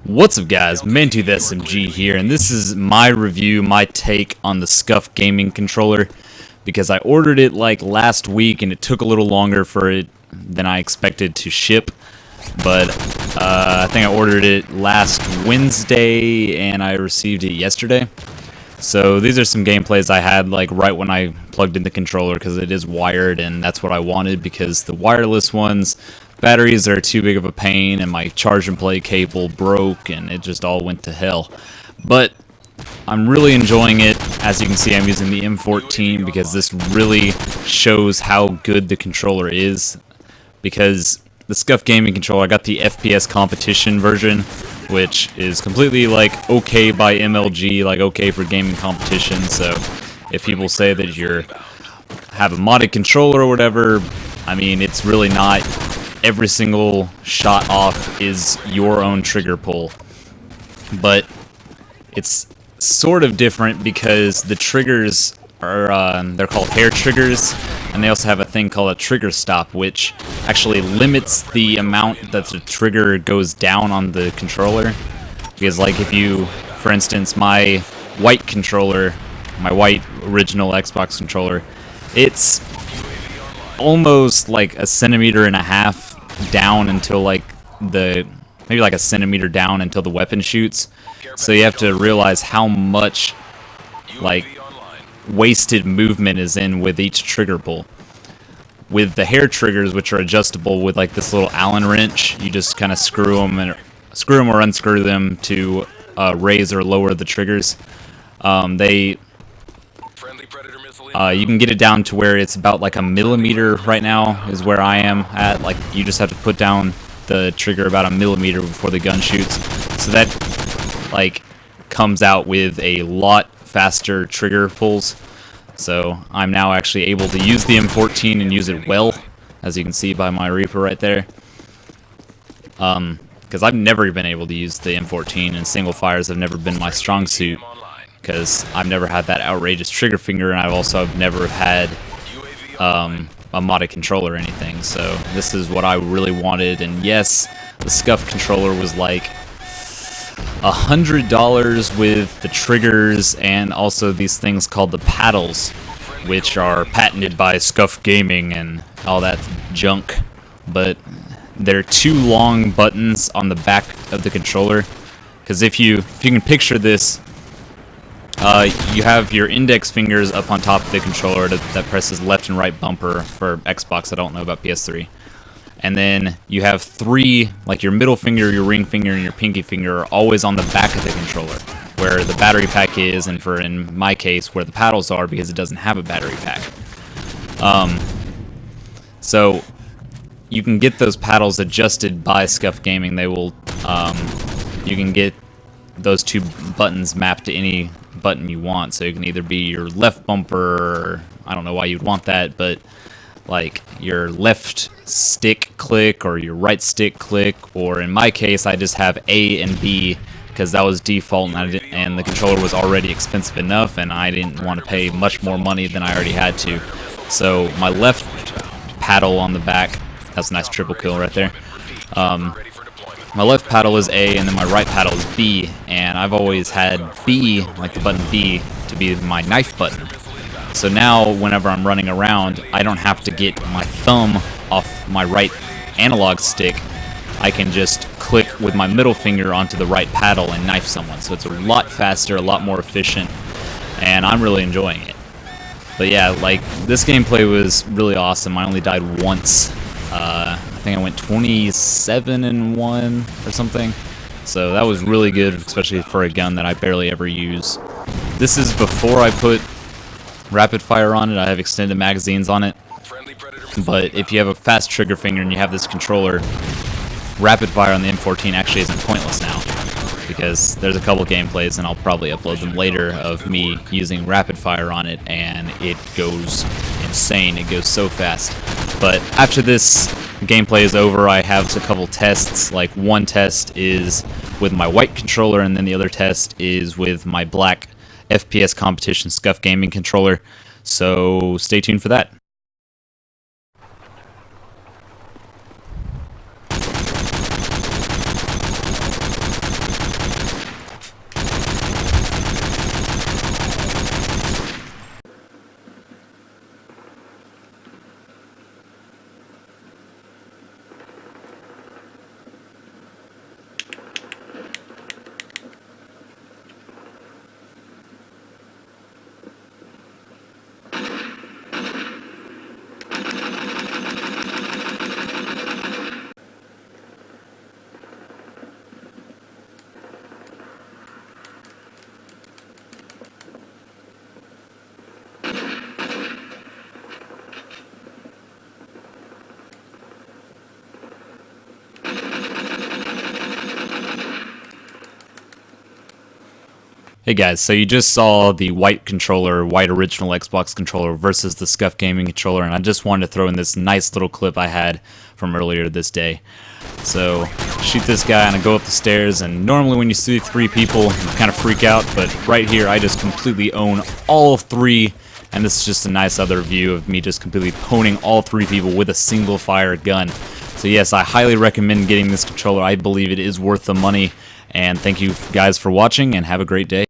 What's up guys, Mantuth SMG here, and this is my review, my take on the Scuf gaming controller, because I ordered it like last week and it took a little longer for it than I expected to ship, but I think I ordered it last Wednesday and I received it yesterday. So these are some gameplays I had like right when I plugged in the controller, because it is wired and that's what I wanted, because the wireless ones, batteries are too big of a pain and my charge and play cable broke and it just all went to hell. But I'm really enjoying it. As you can see, I'm using the M14 because this really shows how good the controller is, because the Scuf gaming controller, I got the FPS competition version, which is completely like okay by MLG, like okay for gaming competition. So if people say that you have a modded controller or whatever, I mean, it's really not. Every single shot off is your own trigger pull, but it's sort of different because the triggers are they're called hair triggers, and they also have a thing called a trigger stop, which actually limits the amount that the trigger goes down on the controller. Because like if you, for instance, my white controller, my white original Xbox controller, it's almost like a centimeter and a half down until like maybe like a centimeter down until the weapon shoots. So you have to realize how much like wasted movement is in with each trigger pull. With the hair triggers, which are adjustable with like this little Allen wrench, you just kind of screw them or unscrew them to raise or lower the triggers. You can get it down to where it's about like a millimeter right now is where I am at. Like you just have to put down the trigger about a millimeter before the gun shoots. So that like comes out with a lot faster trigger pulls. So I'm now actually able to use the M14 and use it well, as you can see by my Reaper right there. Because I've never been able to use the M14, and single fires have never been my strong suit, because I've never had that outrageous trigger finger, and I've never had a modded controller or anything. So this is what I really wanted, and yes, the Scuf controller was like $100 with the triggers and also these things called the paddles, which are patented by Scuf Gaming and all that junk. But they're two long buttons on the back of the controller, because if you can picture this, you have your index fingers up on top of the controller that presses left and right bumper for Xbox. I don't know about PS3. And then you have three, like your middle finger, your ring finger, and your pinky finger are always on the back of the controller, where the battery pack is, and in my case, where the paddles are, because it doesn't have a battery pack. So you can get those paddles adjusted by Scuf Gaming. They will, you can get those two buttons mapped to any button you want. So it can either be your left bumper, or I don't know why you'd want that, but like your left stick click or your right stick click, or in my case I just have A and B because that was default, and the controller was already expensive enough and I didn't want to pay much more money than I already had to. So my left paddle on the back, that's a nice triple kill right there. My left paddle is A and then my right paddle is B, and I've always had B, like the button B, to be my knife button. So now, whenever I'm running around, I don't have to get my thumb off my right analog stick. I can just click with my middle finger onto the right paddle and knife someone. So it's a lot faster, a lot more efficient, and I'm really enjoying it. But yeah, like, this gameplay was really awesome. I only died once. I think I went 27-1 or something. So that was really good, especially for a gun that I barely ever use. This is before I put rapid fire on it. I have extended magazines on it, but if you have a fast trigger finger and you have this controller, rapid fire on the M14 actually isn't pointless now, because there's a couple gameplays, and I'll probably upload them later, of me using rapid fire on it, and it goes insane. It goes so fast. But after this gameplay is over, I have a couple tests. Like, one test is with my white controller, and then the other test is with my black FPS competition Scuf gaming controller, so stay tuned for that. Hey guys, so you just saw the white controller, white original Xbox controller versus the Scuf gaming controller, and I just wanted to throw in this nice little clip I had from earlier this day. So, shoot this guy and I go up the stairs, and normally when you see three people, you kind of freak out, but right here I just completely own all three, and this is just a nice other view of me just completely pwning all three people with a single fire gun. So yes, I highly recommend getting this controller. I believe it is worth the money, and thank you guys for watching, and have a great day.